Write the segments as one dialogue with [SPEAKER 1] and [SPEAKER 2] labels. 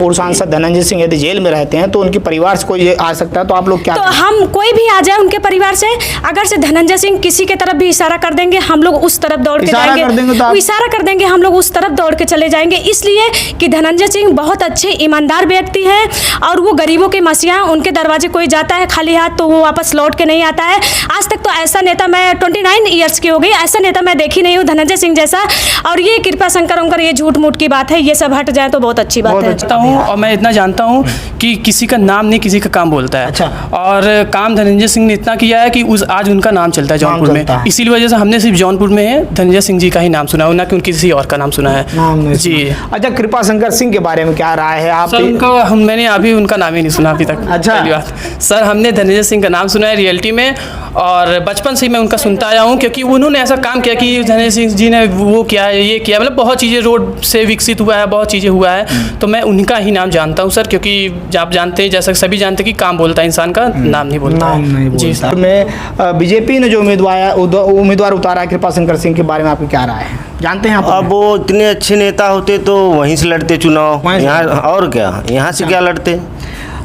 [SPEAKER 1] पूर्व सांसद धनंजय सिंह यदि जेल में रहते हैं तो उनके परिवार से कोई आ सकता है, तो आप लोग क्या
[SPEAKER 2] तो हम कोई भी आ जाए उनके परिवार से, अगर से धनंजय सिंह किसी के तरफ भी इशारा कर देंगे हम लोग उस तरफ दौड़ के जाएंगे। वो इशारा कर देंगे हम लोग उस तरफ दौड़ के चले जाएंगे, इसलिए कि धनंजय सिंह बहुत अच्छे ईमानदार व्यक्ति हैं और वो गरीबों के मसीहा। उनके दरवाजे कोई जाता है खाली हाथ तो वो वापस लौट के नहीं आता है। आज तक तो ऐसा नेता, मैं 29 ईयर्स की हो गई, ऐसा नेता मैं देखी नहीं हूँ धनंजय सिंह जैसा। और ये कृपा शंकर उनकर ये झूठ मूठ की बात है, ये सब हट जाए तो बहुत अच्छी बात है।
[SPEAKER 3] और मैं इतना जानता हूँ कि किसी का नाम नहीं किसी का काम बोलता है।
[SPEAKER 1] अच्छा।
[SPEAKER 3] और काम धनंजय सिंह ने इतना किया है कि आज उनका नाम चलता है जौनपुर में। इसीलिए वजह से हमने सिर्फ जौनपुर में धनंजय सिंह जी का ही नाम सुना है, ना कि किसी और का नाम सुना है जी।
[SPEAKER 1] अच्छा, कृपा शंकर सिंह के बारे में क्या राय है आप?
[SPEAKER 3] सर उनका मैंने अभी उनका नाम ही नहीं सुना अभी तक।
[SPEAKER 1] अच्छा।
[SPEAKER 3] पहली बात सर, हमने धनंजय सिंह का नाम सुना है रियलिटी में, और बचपन से ही मैं उनका सुनता आया हूँ, क्योंकि उन्होंने ऐसा काम किया कि धनंजय सिंह जी ने वो किया है, ये किया, मतलब बहुत चीज़ें रोड से विकसित हुआ है, बहुत चीज़ें हुआ है। तो मैं उनका ही नाम जानता हूँ सर, क्योंकि आप जानते हैं, जैसा सभी जानते हैं कि काम बोलता है इंसान का, नाम नहीं बोलता है जी सर।
[SPEAKER 1] में बीजेपी ने जो उम्मीदवार उतारा है कृपा शंकर सिंह के बारे में आपकी क्या राय है? जानते हैं आप?
[SPEAKER 4] अब वो इतने अच्छे नेता होते तो वहीं से लड़ते चुनाव, यहाँ और क्या, यहाँ से क्या लड़ते।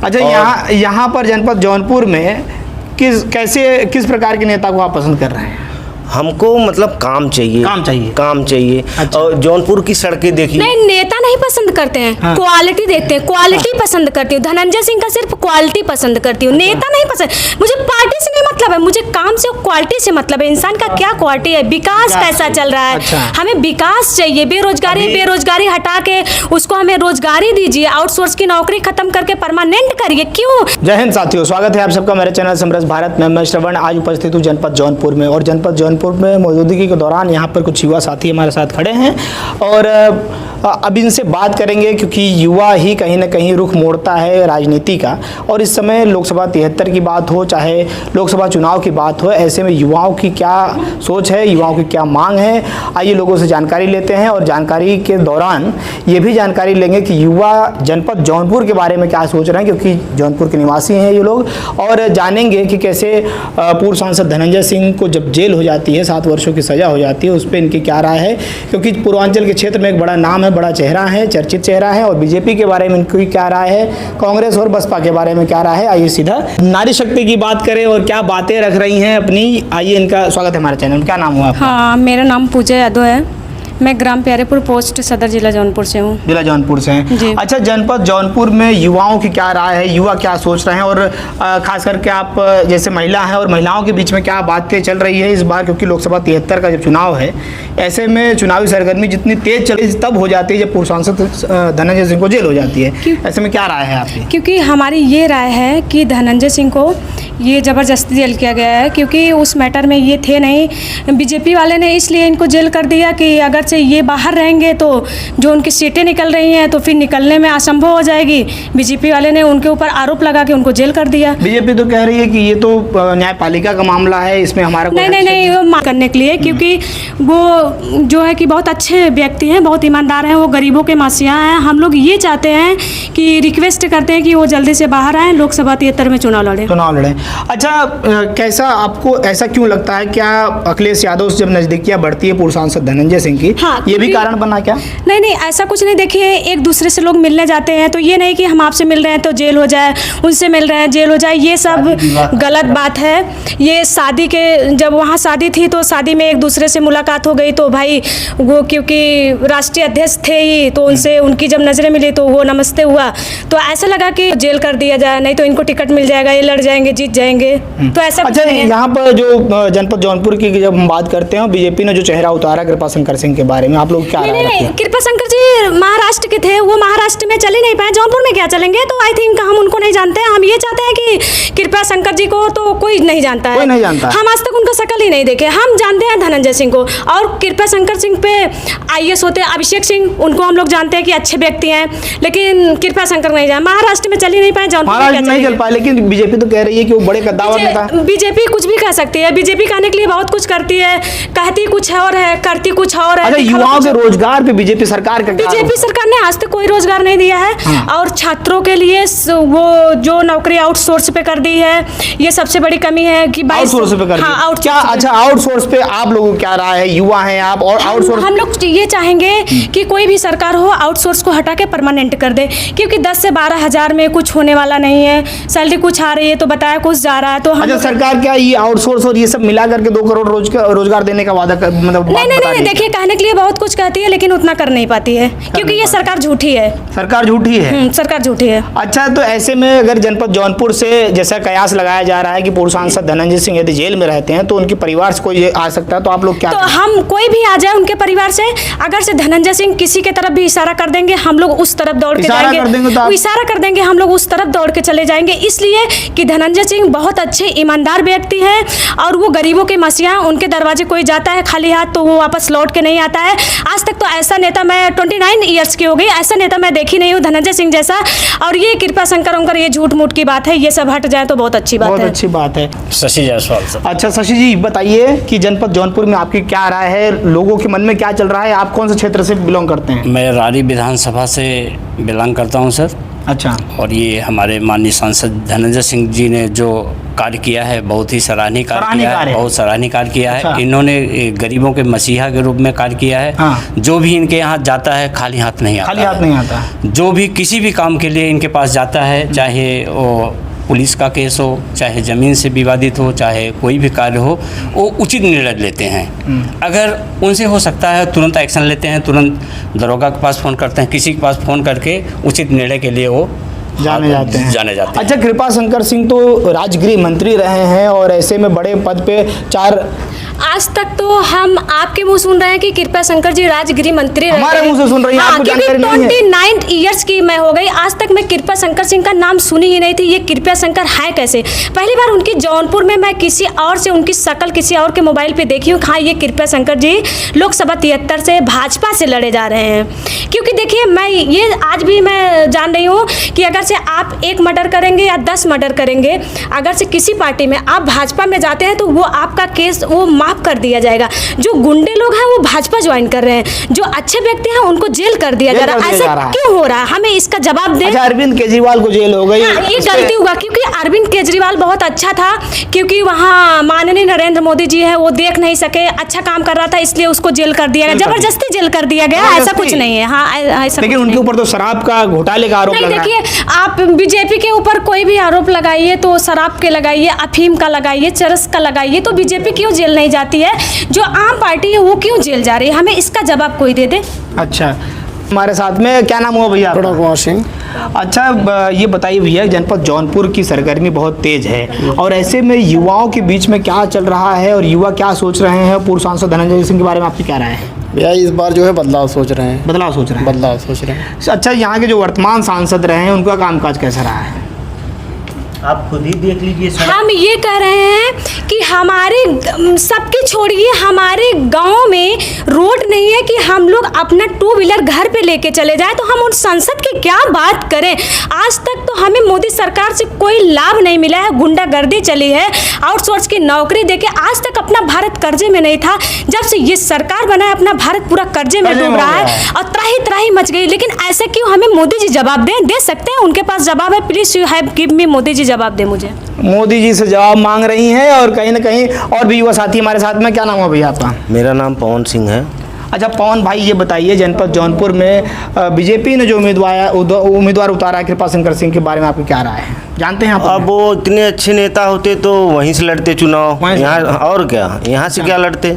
[SPEAKER 1] अच्छा, यहाँ पर जनपद जौनपुर में किस प्रकार के नेता को आप पसंद कर रहे हैं?
[SPEAKER 4] हमको मतलब काम चाहिए, काम चाहिए।
[SPEAKER 1] अच्छा।
[SPEAKER 4] और जौनपुर की सड़कें देखिए।
[SPEAKER 2] नहीं, नेता नहीं पसंद करते हैं,
[SPEAKER 1] हाँ।
[SPEAKER 2] क्वालिटी देखते हैं, क्वालिटी पसंद करती हूँ। धनंजय सिंह का सिर्फ क्वालिटी पसंद करती हूँ, नेता नहीं पसंद। मुझे पार्टी से नहीं मतलब है, मुझे काम से क्वालिटी से मतलब है। इंसान का क्या क्वालिटी है, विकास कैसा चल रहा है।
[SPEAKER 1] अच्छा।
[SPEAKER 2] हमें विकास चाहिए, बेरोजगारी हटा के उसको हमें रोजगारी दीजिए, आउटसोर्स की नौकरी खत्म करके परमानेंट करिए। क्यों?
[SPEAKER 1] जय हिंद साथियों, स्वागत है आप सबका मेरे चैनल समरस भारत में। मैं श्रवण आज उपस्थित हूँ जनपद जौनपुर में, और जनपद जौनपुर में मौजूदगी के दौरान यहाँ पर कुछ युवा साथी हमारे साथ खड़े हैं और अब इनसे बात करेंगे, क्योंकि युवा ही कहीं ना कहीं रुख मोड़ता है राजनीति का। और इस समय लोकसभा 73 की बात हो, चाहे लोकसभा चुनाव की बात हो, ऐसे में युवाओं की क्या सोच है, युवाओं की क्या मांग है, आइए लोगों से जानकारी लेते हैं। और जानकारी के दौरान ये भी जानकारी लेंगे कि युवा जनपद जौनपुर के बारे में क्या सोच रहे हैं, क्योंकि जौनपुर के निवासी हैं ये लोग। और जानेंगे कि कैसे पूर्व सांसद धनंजय सिंह को जब जेल हो जाती है, 7 वर्षों की सज़ा हो जाती है, उस पर इनकी क्या राय है, क्योंकि पूर्वांचल के क्षेत्र में एक बड़ा नाम है, बड़ा चेहरा है, चर्चित चेहरा है। और बीजेपी के बारे में इनकी क्या राय है, कांग्रेस और बसपा के बारे में क्या राय है। आइए सीधा नारी शक्ति की बात करें और क्या बातें रख रही हैं अपनी। आइए, इनका स्वागत है हमारे चैनल में। क्या नाम हुआ आपका?
[SPEAKER 2] हाँ, मेरा नाम पूजा यादव है, मैं ग्राम प्यारेपुर पोस्ट सदर जिला जौनपुर से हूँ।
[SPEAKER 1] जिला जौनपुर से हैं। अच्छा, जनपद जौनपुर में युवाओं की क्या राय है, युवा क्या सोच रहे हैं, और खास करके आप जैसे महिला हैं और महिलाओं के बीच में क्या बातें चल रही है इस बार, क्योंकि लोकसभा 73 का जब चुनाव है, ऐसे में चुनावी सरगर्मी जितनी तेज चल रही तब हो जाती है जब पूर्व सांसद धनंजय सिंह को जेल हो जाती है। ऐसे में क्या राय है आपकी?
[SPEAKER 2] क्योंकि हमारी ये राय है कि धनंजय सिंह को ये ज़बरदस्ती जेल किया गया है, क्योंकि उस मैटर में ये थे नहीं। बीजेपी वाले ने इसलिए इनको जेल कर दिया कि अगर से ये बाहर रहेंगे तो जो उनकी सीटें निकल रही हैं तो फिर निकलने में असंभव हो जाएगी। बीजेपी वाले ने उनके ऊपर आरोप लगा के उनको जेल कर दिया।
[SPEAKER 1] बीजेपी तो कह रही है कि ये तो न्यायपालिका का मामला है, इसमें हमारा
[SPEAKER 2] नहीं वो करने के लिए, क्योंकि वो जो है कि बहुत अच्छे व्यक्ति हैं, बहुत ईमानदार हैं, वो गरीबों के मसीहा हैं। हम लोग ये चाहते हैं कि रिक्वेस्ट करते हैं कि वो जल्दी से बाहर आए, लोकसभा 73 में चुनाव लड़े।
[SPEAKER 1] अच्छा, कैसा आपको ऐसा क्यों लगता है, क्या अखिलेश यादव से जब नजदीकियां बढ़ती है पूर्व सांसद धनंजय सिंह की,
[SPEAKER 2] हाँ,
[SPEAKER 1] ये भी कारण बना क्या?
[SPEAKER 2] नहीं, ऐसा कुछ नहीं। देखिए, एक दूसरे से लोग मिलने जाते हैं तो ये नहीं कि हम आपसे मिल रहे हैं तो जेल हो जाए, उनसे मिल रहे हैं जेल हो जाए, ये सब गलत बात है। ये शादी के जब वहाँ शादी थी तो शादी में एक दूसरे से मुलाकात हो गई, तो भाई वो क्योंकि राष्ट्रीय अध्यक्ष थे ही, तो उनसे उनकी जब नजरें मिली तो वो नमस्ते हुआ, तो ऐसा लगा कि जेल कर दिया जाए, नहीं तो इनको टिकट मिल जाएगा, ये लड़ जाएंगे, जीत जाएंगे। तो ऐसा
[SPEAKER 1] अच्छा, यहाँ पर जो जनपद जौनपुर की जब हम बात करते हैं, बीजेपी ने जो चेहरा उतारा कृपा शंकर सिंह के बारे में, आप लोग क्या राय रखते हैं?
[SPEAKER 2] कृपा शंकर जी महाराष्ट्र के थे, वो महाराष्ट्र में चले नहीं पाए, जौनपुर में क्या चलेंगे, तो आई थिंक हम उनको नहीं जानते हैं। हम ये चाहते हैं कि कृपा शंकर जी को तो कोई नहीं जानता है, हम आज तक उनका शक्ल ही नहीं देखे। हम जानते हैं धनंजय सिंह को, और कृपा शंकर सिंह पे IAS होते हैं अभिषेक सिंह, उनको हम लोग जानते हैं कि अच्छे व्यक्ति हैं, लेकिन कृपा शंकर नहीं जान, महाराष्ट्र में चल ही नहीं पाए, जौनपुर में नहीं चल पाए।
[SPEAKER 1] लेकिन बीजेपी तो कह रही है कि वो बड़े कद्दावर नेता।
[SPEAKER 2] बीजेपी कुछ भी कह सकती है, बीजेपी कहने के लिए बहुत कुछ करती है, कहती कुछ और है, करती कुछ और है।
[SPEAKER 1] अच्छा, युवाओं के रोजगार पे बीजेपी सरकार का क्या?
[SPEAKER 2] बीजेपी सरकार ने आज तक कोई रोजगार नहीं दिया है। और छात्रों के लिए वो जो नौकरी आउटसोर्स पे कर दी है, ये सबसे बड़ी कमी है कि
[SPEAKER 1] आउटसोर्स पे कर दी। क्या? अच्छा, आउटसोर्स पे आप लोगों को क्या राय है? युवा हैं आप और आउटसोर्स।
[SPEAKER 2] हम लोग ये चाहेंगे कि कोई भी सरकार हो आउटसोर्स को हटा के परमानेंट कर दे, क्योंकि 10 से 12 हजार में कुछ होने वाला नहीं है। सैलरी कुछ आ रही है तो बताया कुछ जा रहा है। तो
[SPEAKER 1] अच्छा, सरकार क्या ये आउटसोर्स और ये सब मिला करके 2 करोड़ रोजगार देने का वादा मतलब
[SPEAKER 2] नहीं, देखिए कहने के लिए बहुत कुछ कहती है लेकिन उतना कर नहीं पाती है, क्योंकि ये सरकार झूठी है।
[SPEAKER 1] सरकार झूठी है।
[SPEAKER 2] सरकार झूठी है।
[SPEAKER 1] अच्छा, तो ऐसे में अगर जनपद जौनपुर से जैसा कयास लगाया जा रहा है कि पूर्व सांसद धनंजय सिंह यदि जेल में रहते हैं तो उनके परिवार से कोई आ सकता है, तो आप लोग क्या?
[SPEAKER 2] तो हम कोई भी आ जाए उनके परिवार से, अगर से धनंजय सिंह किसी के तरफ भी इशारा कर देंगे हम लोग उस तरफ दौड़ के जाएंगे। इशारा कर देंगे हम लोग उस तरफ दौड़ के चले जाएंगे, इसलिए कि धनंजय सिंह बहुत अच्छे ईमानदार व्यक्ति हैं और वो गरीबों के मसीहा। उनके दरवाजे कोई जाता है खाली हाथ तो वो वापस लौट के नहीं आता है। आज तक तो ऐसा नेता, मैं 29 ईयर्स की हो गई, ऐसा नेता मैं देखी नहीं हूँ धनंजय सिंह जैसा। और ये कृपा शंकर उनकर ये झूठ मूठ की बात है, ये सब हट जाए तो बहुत अच्छी बात है।
[SPEAKER 1] बहुत अच्छी बात है।
[SPEAKER 5] शशि जायसवाल सर।
[SPEAKER 1] अच्छा शशि जी, बताइए कि जनपद जौनपुर में आपकी क्या राय है? लोगों के मन में क्या चल रहा है? आप कौन से क्षेत्र से बिलोंग करते हैं?
[SPEAKER 5] मैं रारी विधानसभा से बिलोंग करता हूं सर।
[SPEAKER 1] अच्छा।
[SPEAKER 5] और ये हमारे माननीय सांसद धनंजय सिंह जी ने जो कार्य किया है बहुत ही सराहनीय कार्य किया है, बहुत सराहनीय कार्य किया है।
[SPEAKER 1] अच्छा।
[SPEAKER 5] इन्होंने गरीबों के मसीहा के रूप में कार्य किया है।
[SPEAKER 1] हाँ।
[SPEAKER 5] जो भी इनके यहाँ जाता है खाली हाथ नहीं आता।
[SPEAKER 1] खाली हाथ नहीं आता।
[SPEAKER 5] जो भी किसी भी काम के लिए इनके पास जाता है, चाहे वो पुलिस का केस हो, चाहे ज़मीन से विवादित हो, चाहे कोई भी कार्य हो, वो उचित निर्णय लेते हैं। अगर उनसे हो सकता है तुरंत एक्शन लेते हैं, तुरंत दरोगा के पास फ़ोन करते हैं, किसी के पास फ़ोन करके उचित निर्णय के लिए वो
[SPEAKER 1] जाने जाते हैं।
[SPEAKER 5] हैं।
[SPEAKER 1] अच्छा, कृपा शंकर सिंह तो राजगृह मंत्री रहे हैं और ऐसे में बड़े पद पे 4।
[SPEAKER 2] आज तक तो हम आपके मुंह सुन रहे हैं कि कृपा शंकर जी राजगृह मंत्री रहे हैं।
[SPEAKER 1] हमारे मुंह से सुन रही हैं, आपको जानकारी नहीं है।
[SPEAKER 2] 29 ईयर्स की मैं हो गई, आज तक मैं कृपा शंकर सिंह का नाम सुनी ही नहीं थी। ये कृपा शंकर है कैसे? पहली बार उनकी जौनपुर में मैं किसी और से उनकी शक्ल किसी और के मोबाइल पे देखी हूँ। हाँ, ये कृपा शंकर जी लोकसभा 73 से भाजपा से लड़े जा रहे हैं। क्योंकि देखिए, मैं ये आज भी मैं जान रही हूँ कि अगर से आप 1 मर्डर करेंगे या 10 मर्डर करेंगे, अगर से किसी पार्टी में आप भाजपा में जाते हैं तो वो आपका केस वो माफ कर दिया जाएगा। जो गुंडे लोग हैं वो भाजपा ज्वाइन कर रहे हैं, जो अच्छे व्यक्ति हैं उनको जेल कर दिया जा रहा है। ऐसा क्यों हो रहा है? हमें इसका जवाब दें।
[SPEAKER 1] अच्छा, अरविंद केजरीवाल को जेल हो गई।
[SPEAKER 2] हाँ, ये गलती हुआ क्योंकि अरविंद केजरीवाल बहुत अच्छा था, क्योंकि वहाँ माननीय नरेंद्र मोदी जी है, वो देख नहीं सके, अच्छा काम कर रहा था, इसलिए उसको जेल कर दिया गया, जबरदस्ती जेल कर दिया गया। ऐसा कुछ नहीं है। हाँ, ऐसा।
[SPEAKER 1] लेकिन उनके ऊपर तो शराब का घोटाले का आरोप लग रहा है।
[SPEAKER 2] देखिए, आप बीजेपी के ऊपर कोई भी आरोप लगाइए तो शराब के लगाइए, अफीम का लगाइए, चरस का लगाइए, तो बीजेपी क्यों जेल नहीं जाती है? जो आम पार्टी है वो क्यों जेल जा रही है? हमें इसका जवाब कोई दे दे।
[SPEAKER 1] अच्छा, हमारे साथ में क्या नाम हुआ भैया?
[SPEAKER 6] प्रणव कुमार सिंह।
[SPEAKER 1] अच्छा, ये बताइए भैया, जनपद जौनपुर की सरगर्मी बहुत तेज है और ऐसे में युवाओं के बीच में क्या चल रहा है और युवा क्या सोच रहे हैं? पूर्व सांसद धनंजय सिंह के बारे में आपकी क्या राय है?
[SPEAKER 6] भैया इस बार जो है बदलाव सोच रहे हैं।
[SPEAKER 1] बदलाव सोच रहे हैं।
[SPEAKER 6] बदलाव सोच रहे हैं।
[SPEAKER 1] अच्छा, यहाँ के जो वर्तमान सांसद रहे हैं उनका कामकाज कैसा रहा है?
[SPEAKER 4] आप खुद ही देख लीजिए।
[SPEAKER 2] हम ये कह रहे हैं कि हमारे सबके छोड़िए, हमारे गांव में रोड नहीं है कि हम लोग अपना 2 व्हीलर घर पे लेके चले जाए, तो हम उन संसद की क्या बात करें? आज तक तो हमें मोदी सरकार से कोई लाभ नहीं मिला है। गुंडागर्दी चली है, आउटसोर्स की नौकरी देके आज तक अपना भारत कर्जे में नहीं था। जब से ये सरकार बना है अपना भारत पूरा कर्जे में डूब रहा है और त्राही त्राही मच गई। लेकिन ऐसा क्यों? हमें मोदी जी जवाब दे सकते हैं, उनके पास जवाब है। Please you have give me, Modi ji जवाब दे मुझे।
[SPEAKER 1] मोदी जी से जवाब मांग रही हैं और कहीं ना कहीं और भी युवा साथी हमारे साथ में। क्या नाम है भैया आपका?
[SPEAKER 4] मेरा नाम पवन सिंह है।
[SPEAKER 1] अच्छा पवन भाई, ये बताइए जनपद जौनपुर में बीजेपी ने जो उम्मीदवार उतारा है कृपा शंकर सिंह के बारे में आपकी क्या राय है? जानते हैं आप?
[SPEAKER 4] अब वो इतने अच्छे नेता होते तो वहीं से लड़ते चुनाव, यहाँ और क्या, यहाँ से क्या लड़ते?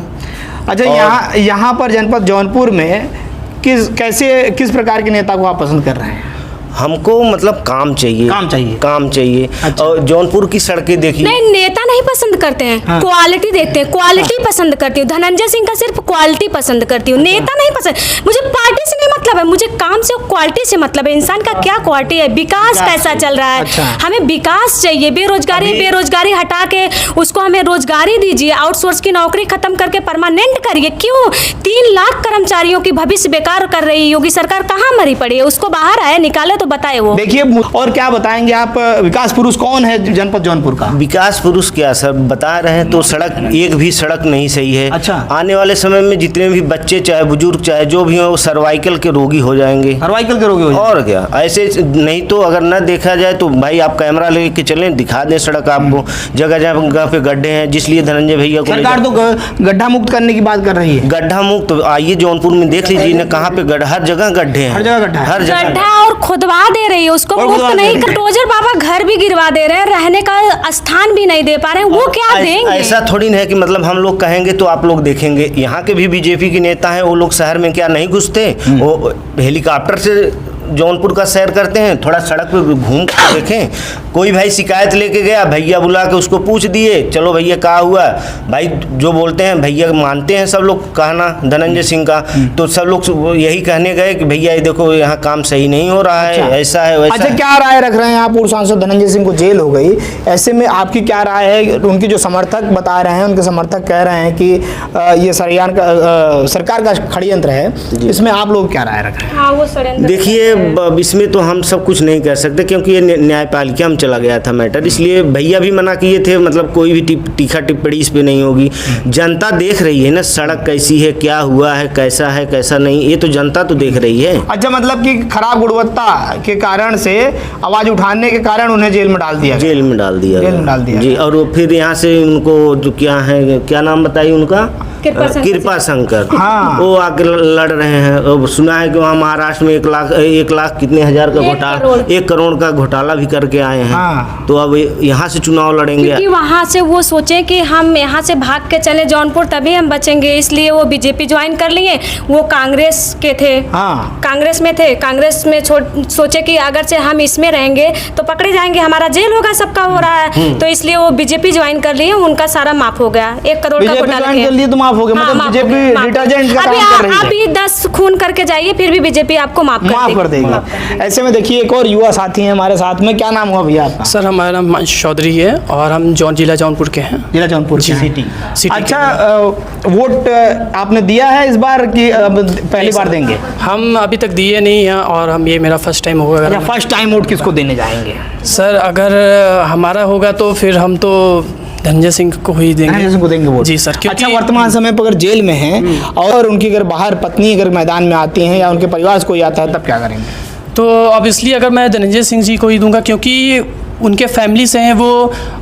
[SPEAKER 1] अच्छा, यहाँ पर जनपद जौनपुर में किस प्रकार के नेता को आप पसंद कर रहे हैं?
[SPEAKER 4] हमको मतलब काम चाहिए। काम चाहिए।
[SPEAKER 1] अच्छा।
[SPEAKER 4] और जौनपुर की सड़कें देखिए।
[SPEAKER 2] नहीं, नेता नहीं पसंद करते हैं। हाँ। क्वालिटी देखते हैं, क्वालिटी पसंद करती हूँ। धनंजय सिंह का सिर्फ क्वालिटी पसंद करती हूँ, नेता नहीं पसंद। मुझे पार्टी से नहीं मतलब है, मुझे काम से क्वालिटी से मतलब है। इंसान का क्या क्वालिटी है, विकास कैसा चल रहा है।
[SPEAKER 1] अच्छा।
[SPEAKER 2] हमें विकास चाहिए। बेरोजगारी हटा के उसको हमें रोजगारी दीजिए। आउटसोर्स की नौकरी खत्म करके परमानेंट करिए। क्यों 3 लाख कर्मचारियों की भविष्य बेकार कर रही योगी सरकार? कहाँ मरी पड़ी है? उसको बाहर आए, निकाले तो बताए वो।
[SPEAKER 1] देखिए, और क्या बताएंगे आप, विकास पुरुष कौन है जनपद जौनपुर का?
[SPEAKER 4] विकास पुरुष क्या सर बता रहे हैं, तो सड़क एक भी सड़क नहीं सही है।
[SPEAKER 1] अच्छा।
[SPEAKER 4] आने वाले समय में जितने भी बच्चे चाहे बुजुर्ग चाहे जो भी हो, सर्वाइकल के रोगी हो जाएंगे।
[SPEAKER 1] सर्वाइकल के रोगी हो जाएंगे।
[SPEAKER 4] और क्या, ऐसे नहीं तो अगर न देखा जाए तो भाई आप कैमरा लेके चलें, दिखा दें सड़क आपको, जगह जगह पे गड्ढे हैं, जिसलिए धनंजय भैया को
[SPEAKER 1] सरकार तो गड्ढा मुक्त करने की बात कर रही है।
[SPEAKER 4] गड्ढा मुक्त तो आइए जौनपुर में देख लीजिए ना, कहाँ पे गड्ढा, हर जगह गड्ढे हैं,
[SPEAKER 1] हर जगह गड्ढा है।
[SPEAKER 4] हर जगह।
[SPEAKER 2] गड्ढा और खुदवा दे रही है उसको,
[SPEAKER 1] और
[SPEAKER 2] मुक्त
[SPEAKER 1] खुदवा
[SPEAKER 2] नहीं
[SPEAKER 1] दे रही है।
[SPEAKER 2] टोजर बाबा घर भी गिरवा दे रहे हैं, रहने का स्थान भी नहीं दे पा रहे हैं, वो क्या देंगे?
[SPEAKER 4] ऐसा थोड़ी ना है कि मतलब हम लोग कहेंगे तो आप लोग देखेंगे। यहाँ के भी बीजेपी के नेता हैं, वो लोग शहर में क्या नहीं घुसते, वो हेलीकॉप्टर से जौनपुर का सैर करते हैं, थोड़ा सड़क पे घूम कर देखें। कोई भाई शिकायत लेके गया, भैया बुला के उसको पूछ दिए, चलो भैया क्या हुआ, भाई जो बोलते हैं भैया मानते हैं सब लोग कहना धनंजय सिंह का, तो सब लोग यही कहने गए कि भैया ये देखो यहाँ काम सही नहीं हो रहा है, ऐसा है वैसा
[SPEAKER 1] अच्छा,
[SPEAKER 4] है।
[SPEAKER 1] क्या राय रख रहे हैं आप? पूर्व सांसद धनंजय सिंह को जेल हो गई, ऐसे में आपकी क्या राय है? उनके जो समर्थक बता रहे हैं, उनके समर्थक कह रहे हैं कि ये सरकार का षड्यंत्र है, इसमें आप लोग क्या राय रख रहे हैं?
[SPEAKER 2] हाँ, वो षड्यंत्र।
[SPEAKER 4] देखिए इसमें तो हम सब कुछ नहीं कह सकते, क्योंकि ये न्यायपालिका में चला गया था मैटर, इसलिए भैया भी मना किए थे, मतलब कोई भी तीखा टिप्पणी इस पे नहीं होगी। जनता देख रही है ना सड़क कैसी है, क्या हुआ है, कैसा नहीं, ये तो जनता तो देख रही है।
[SPEAKER 1] अच्छा, मतलब कि खराब गुणवत्ता के कारण से, आवाज उठाने के कारण उन्हें जेल में डाल दिया
[SPEAKER 4] जेल में डाल दिया
[SPEAKER 1] जेल में डाल दिया
[SPEAKER 4] जी। और वो फिर यहाँ से उनको जो क्या नाम बताइए उनका, कृपा शंकर,
[SPEAKER 1] हाँ।
[SPEAKER 4] वो आके लड़ रहे हैं। अब सुना है कि वहाँ महाराष्ट्र में 1 लाख कितने हजार का घोटाला, 1 करोड़ का घोटाला भी करके आए हैं।
[SPEAKER 1] हाँ।
[SPEAKER 4] तो अब यहाँ से चुनाव लड़ेंगे।
[SPEAKER 2] क्योंकि वहाँ से वो सोचे कि हम यहाँ से भाग के चले जौनपुर तभी हम बचेंगे, इसलिए वो बीजेपी ज्वाइन कर लिए। वो कांग्रेस के थे,
[SPEAKER 1] हाँ।
[SPEAKER 2] कांग्रेस में थे, कांग्रेस में सोचे कि अगर से हम इसमें रहेंगे तो पकड़े जाएंगे, हमारा जेल होगा, सबका हो रहा है, तो इसलिए वो बीजेपी ज्वाइन कर लिए, उनका सारा माफ हो गया। 1 करोड़ का घोटाला
[SPEAKER 1] कर लिए तो माफ हो गया,
[SPEAKER 2] हाँ,
[SPEAKER 1] मतलब
[SPEAKER 2] माफ हो
[SPEAKER 1] बीजेपी
[SPEAKER 2] गया,
[SPEAKER 1] डिटर्जेंट का काम कर रही है।
[SPEAKER 2] अभी 10 खून करके जाइए, फिर भी बीजेपी आपको माफ
[SPEAKER 1] कर देगी। ऐसे में देखिए, एक और युवा साथी हैं हमारे साथ में, क्या नाम हुआ भैया आपका?
[SPEAKER 3] सर हमारा नाम मंश चौधरी है और हम जिला जौनपुर के हैं।
[SPEAKER 1] जिला जौनपुर
[SPEAKER 3] जी।
[SPEAKER 1] सिटी।
[SPEAKER 3] सिटी
[SPEAKER 1] अच्छा, वोट आपने दिया है इस बार कि पहली बार देंगे?
[SPEAKER 3] हम अभी तक दिए नहीं हैं और हम ये मेरा फर्स्ट टाइम होगा।
[SPEAKER 1] अच्छा, फर्स्ट टाइम वोट किसको देने जाएंगे?
[SPEAKER 3] सर अगर हमारा होगा तो फिर हम तो धनंजय सिंह को ही देंगे।
[SPEAKER 1] धनंजय सिंह को देंगे वोट?
[SPEAKER 3] जी सर, क्योंकि
[SPEAKER 1] अच्छा, वर्तमान समय पर अगर जेल में हैं और उनकी अगर बाहर पत्नी अगर मैदान में आती हैं या उनके परिवार से कोई आता है, तब क्या करेंगे?
[SPEAKER 3] तो अब इसलिए अगर मैं धनंजय सिंह जी को ही दूंगा, क्योंकि उनके फैमिली से हैं वो,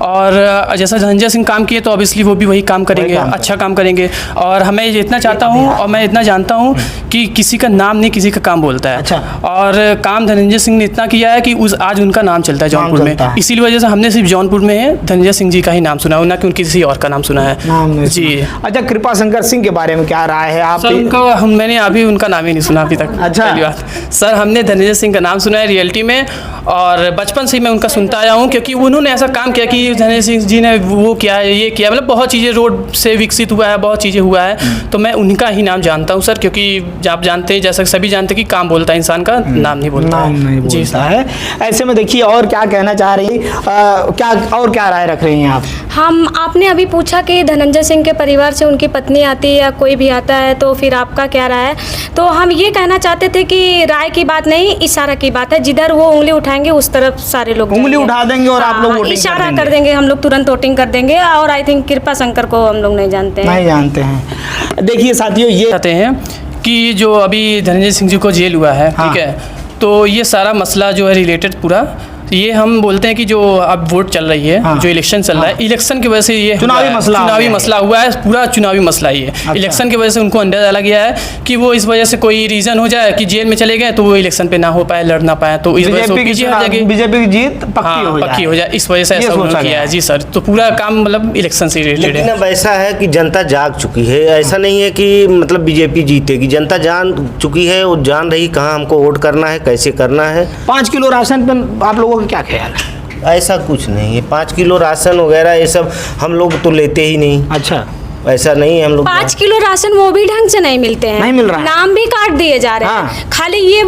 [SPEAKER 3] और जैसा धनंजय सिंह काम किए तो ऑब्वियसली वो भी वही काम करेंगे, अच्छा काम करेंगे। और हमें इतना चाहता हूँ और मैं इतना जानता हूँ कि किसी का नाम नहीं किसी का काम बोलता है।
[SPEAKER 1] अच्छा।
[SPEAKER 3] और काम धनंजय सिंह ने इतना किया है कि आज उनका नाम चलता है जौनपुर में, इसीलिए वजह से हमने सिर्फ जौनपुर में धनंजय सिंह जी का ही नाम सुना है, ना कि उनकी किसी और का नाम सुना है। जी।
[SPEAKER 1] अच्छा, कृपा शंकर सिंह के बारे में क्या राय है आप?
[SPEAKER 3] सर मैंने अभी उनका नाम ही नहीं सुना अभी तक।
[SPEAKER 1] अच्छा।
[SPEAKER 3] पहली बात सर, हमने धनंजय सिंह का नाम सुना है रियलिटी में, और बचपन से ही मैं उनका सुनता आया हूँ, क्योंकि उन्होंने ऐसा काम किया कि धनंजय सिंह जी ने वो किया है, ये किया, मतलब बहुत चीज़ें रोड से विकसित हुआ है, बहुत चीज़ें हुआ है, तो मैं उनका ही नाम जानता हूँ सर, क्योंकि आप जानते हैं, जैसा सभी जानते हैं कि काम बोलता है इंसान का, नाम नहीं बोलता है।
[SPEAKER 1] जी है। ऐसे में देखिए, और क्या कहना चाह रही, क्या राय रख रही हैं आप?
[SPEAKER 2] आपने अभी पूछा कि धनंजय सिंह के परिवार से उनकी पत्नी आती है या कोई भी आता है, तो फिर आपका क्या राय है? तो हम ये कहना चाहते थे कि राय की बात नहीं, इशारा की बात है, जिधर वो उंगली उठाएंगे उस तरफ सारे लोग
[SPEAKER 1] उंगली उठा देंगे और आप लोग वोटिंग
[SPEAKER 2] इशारा कर देंगे, हम लोग तुरंत वोटिंग कर देंगे। और आई थिंक कृपा शंकर को हम लोग नहीं जानते
[SPEAKER 1] हैं। देखिए साथियों, ये
[SPEAKER 3] कहते हैं कि जो अभी धनंजय सिंह जी को जेल हुआ है, ठीक है, तो ये सारा मसला जो है रिलेटेड पूरा, ये हम बोलते हैं कि जो अब वोट चल रही है,
[SPEAKER 1] हाँ,
[SPEAKER 3] जो इलेक्शन चल रहा है, इलेक्शन की वजह से ये
[SPEAKER 1] चुनावी
[SPEAKER 3] मसला हुआ है, पूरा चुनावी मसला ही है।
[SPEAKER 1] अच्छा।
[SPEAKER 3] इलेक्शन की वजह से उनको अंदाजा लग गया है कि वो इस वजह से कोई रीजन हो जाए कि जेल में चले गए तो वो इलेक्शन पे ना हो पाए, लड़ ना पाए, तो इस वजह से बीजेपी
[SPEAKER 1] की जीत पक्की हो जाए,
[SPEAKER 3] इस वजह से ऐसा उन्होंने किया है। जी सर, तो पूरा काम मतलब इलेक्शन से रिलेटेड है।
[SPEAKER 4] लेकिन अब ऐसा है कि जनता जाग चुकी है, ऐसा नहीं है कि मतलब बीजेपी जीतेगी, जनता जान चुकी है, वो जान रही कहाँ हमको वोट करना है, कैसे करना है।
[SPEAKER 1] 5 किलो राशन पर आप लोगों का क्या ख्याल है?
[SPEAKER 4] ऐसा कुछ नहीं है, 5 किलो राशन वगैरह ये सब हम लोग तो लेते ही नहीं।
[SPEAKER 1] अच्छा।
[SPEAKER 4] ऐसा नहीं है हम लोग
[SPEAKER 2] 5 किलो राशन वो भी ढंग से नहीं मिलते हैं,
[SPEAKER 1] नहीं मिल रहा है।
[SPEAKER 2] नाम भी काट दिए जा रहे
[SPEAKER 1] हाँ।
[SPEAKER 2] हैं। खाली ये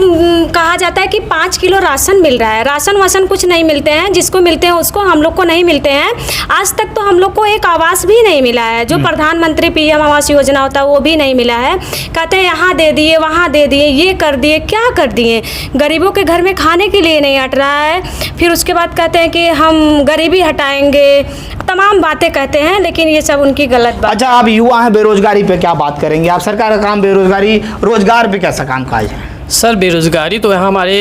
[SPEAKER 2] कहा जाता है कि 5 किलो राशन मिल रहा है, राशन वासन कुछ नहीं मिलते हैं, जिसको मिलते हैं उसको, हम लोग को नहीं मिलते हैं। आज तक तो हम लोग को एक आवास भी नहीं मिला है, जो प्रधानमंत्री PM आवास योजना होता है वो भी नहीं मिला है। कहते हैं यहाँ दे दिए, वहाँ दे दिए, ये कर दिए, क्या कर दिए? गरीबों के घर में खाने के लिए नहीं हट रहा है। फिर उसके बाद कहते हैं कि हम गरीबी हटाएंगे, तमाम बातें कहते हैं, लेकिन ये सब उनकी गलत बात।
[SPEAKER 1] अच्छा, आप युवा हैं, बेरोजगारी पे क्या बात करेंगे आप? सरकार का काम बेरोजगारी, रोजगार पे कैसा काम काज है?
[SPEAKER 3] सर बेरोज़गारी तो यहाँ हमारे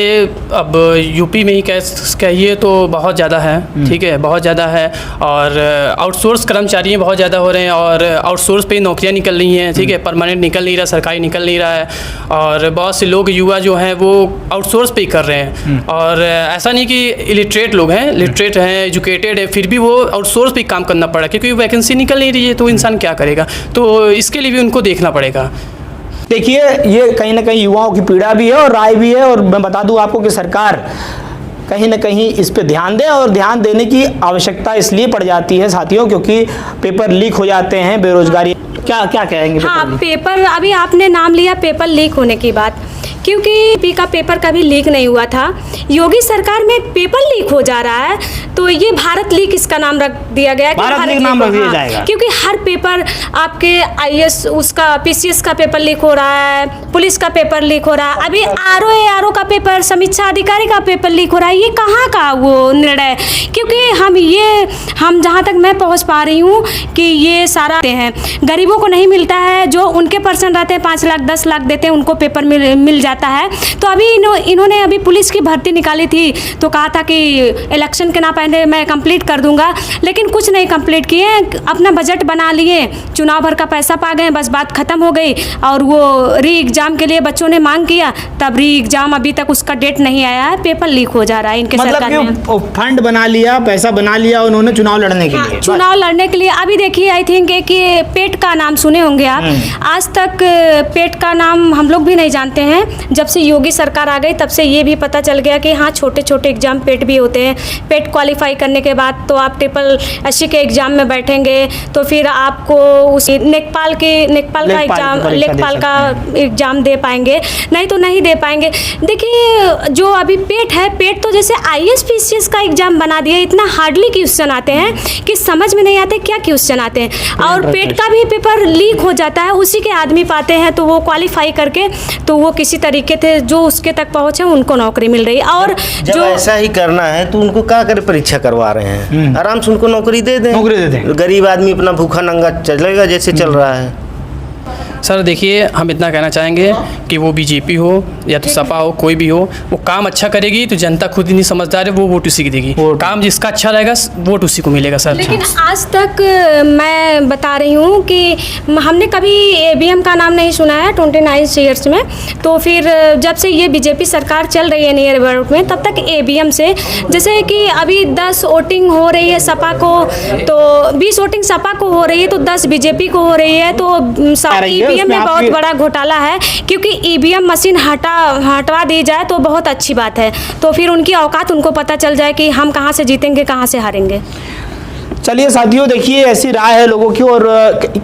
[SPEAKER 3] अब यूपी में ही कहिए तो बहुत ज़्यादा है, ठीक है, बहुत ज़्यादा है। और आउटसोर्स कर्मचारी बहुत ज़्यादा हो रहे हैं और आउटसोर्स पे नौकरियाँ निकल रही हैं, ठीक है, परमानेंट निकल नहीं रहा, सरकारी निकल नहीं रहा है। और बहुत से लोग युवा जो हैं वो आउटसोर्स पे ही कर रहे हैं। और ऐसा नहीं कि इलिटरेट लोग हैं, लिटरेट हैं, एजुकेटेड है, फिर भी वो आउटसोर्स पे काम करना पड़ा क्योंकि वैकेंसी निकल नहीं रही है, तो इंसान क्या करेगा? तो इसके लिए भी उनको देखना पड़ेगा।
[SPEAKER 1] देखिए, ये कहीं ना कहीं युवाओं की पीड़ा भी है और राय भी है। और मैं बता दूं आपको कि सरकार कहीं ना कहीं इस पे ध्यान दे, और ध्यान देने की आवश्यकता इसलिए पड़ जाती है साथियों क्योंकि पेपर लीक हो जाते हैं, बेरोजगारी। क्या क्या कहेंगे?
[SPEAKER 2] हाँ, पेपर, अभी आपने नाम लिया पेपर लीक होने की बात, क्योंकि यूपी का पेपर कभी लीक नहीं हुआ था। योगी सरकार में पेपर लीक हो जा रहा है, तो ये भारत लीक इसका नाम रख दिया गया।
[SPEAKER 1] भारत लीक नाम रख दिया जाएगा
[SPEAKER 2] क्योंकि हर पेपर आपके IAS उसका PCS का पेपर लीक हो रहा है, पुलिस का पेपर लीक हो रहा है, अभी RO का पेपर, समीक्षा अधिकारी का पेपर लीक हो रहा है। ये कहाँ का वो निर्णय? क्योंकि हम जहाँ तक मैं पहुँच पा रही हूँ कि ये सारा हैं, गरीबों को नहीं मिलता है। जो उनके पर्सन रहते हैं 5 लाख 10 लाख देते हैं, उनको पेपर मिल जाता है। तो अभी इन्होंने अभी पुलिस की भर्ती निकाली थी तो कहा था कि इलेक्शन के ना पहले मैं कंप्लीट कर दूंगा, लेकिन कुछ नहीं कंप्लीट किए। अपना बजट बना लिए, चुनाव भर का पैसा पा गए, बस बात खत्म हो गई। और वो री एग्जाम के लिए बच्चों ने मांग किया, तब री एग्जाम अभी तक उसका डेट नहीं आया है, पेपर लीक हो जा रहा है इनके सरकार में।
[SPEAKER 1] मतलब फंड बना लिया, पैसा बना लिया उन्होंने चुनाव लड़ने के लिए।
[SPEAKER 2] चुनाव लड़ने के लिए। अभी देखिए, आई थिंक कि पेट का नाम सुने होंगे आप। आज तक पेट का नाम हम लोग भी नहीं जानते हैं। जब से योगी सरकार आ गई तब से ये भी पता चल गया कि हाँ, छोटे छोटे एग्जाम पेट भी होते हैं। पेट क्वालिफाई करने के बाद तो आप SSC के एग्जाम में बैठेंगे तो फिर आपको उस लेखपाल का एग्जाम दे पाएंगे, नहीं तो नहीं दे पाएंगे। देखिए, जो अभी पेट है, पेट तो जैसे IAS PCS का एग्जाम बना दिया, इतना हार्डली क्वेश्चन आते हैं कि समझ में नहीं आते क्या क्वेश्चन आते हैं। और पेट का भी पेपर लीक हो जाता है, उसी के आदमी पाते हैं, तो वो क्वालिफाई करके तो वो किसी तरीके से जो उसके तक पहुंचे उनको नौकरी मिल रही है। और
[SPEAKER 4] जब ऐसा ही करना है तो उनको क्या करे, परीक्षा करवा रहे हैं, आराम से उनको नौकरी दे दें। गरीब आदमी अपना भूखा नंगा चलेगा जैसे चल रहा है।
[SPEAKER 3] सर देखिए, हम इतना कहना चाहेंगे कि वो बीजेपी हो या तो सपा हो, कोई भी हो, वो काम अच्छा करेगी तो जनता खुद ही नहीं समझदार है, वो वोट उसी की देगी। काम जिसका अच्छा रहेगा वोट उसी को मिलेगा सर।
[SPEAKER 2] लेकिन आज तक मैं बता रही हूँ कि हमने कभी ABM का नाम नहीं सुना है 29 ईयर्स में। तो फिर जब से ये बीजेपी सरकार चल रही है नियर अबाउट में, तब तक ABM से, जैसे कि अभी 10 वोटिंग हो रही है सपा को, तो 20 वोटिंग सपा को हो रही है, तो 10 बीजेपी को हो रही है। तो EVM में बहुत बड़ा घोटाला है, क्योंकि EVM मशीन हटवा दी जाए तो बहुत अच्छी बात है। तो फिर उनकी औकात उनको पता चल जाए कि हम कहाँ से जीतेंगे, कहाँ से हारेंगे।
[SPEAKER 1] चलिए साथियों, देखिए ऐसी राय है लोगों की, और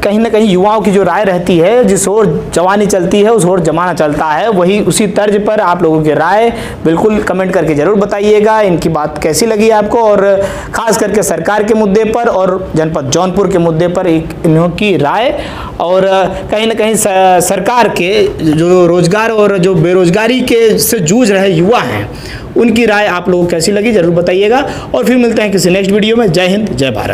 [SPEAKER 1] कहीं ना कहीं युवाओं की जो राय रहती है, जिस ओर जवानी चलती है उस ओर जमाना चलता है, वही उसी तर्ज पर आप लोगों की राय बिल्कुल कमेंट करके ज़रूर बताइएगा। इनकी बात कैसी लगी आपको, और ख़ास करके सरकार के मुद्दे पर और जनपद जौनपुर के मुद्दे पर इन्हों की राय, और कहीं ना कहीं सरकार के जो रोजगार और जो बेरोजगारी के से जूझ रहे युवा हैं उनकी राय आप लोगों को कैसी लगी ज़रूर बताइएगा। और फिर मिलते हैं किसी नेक्स्ट वीडियो में। जय हिंद, जय भारत।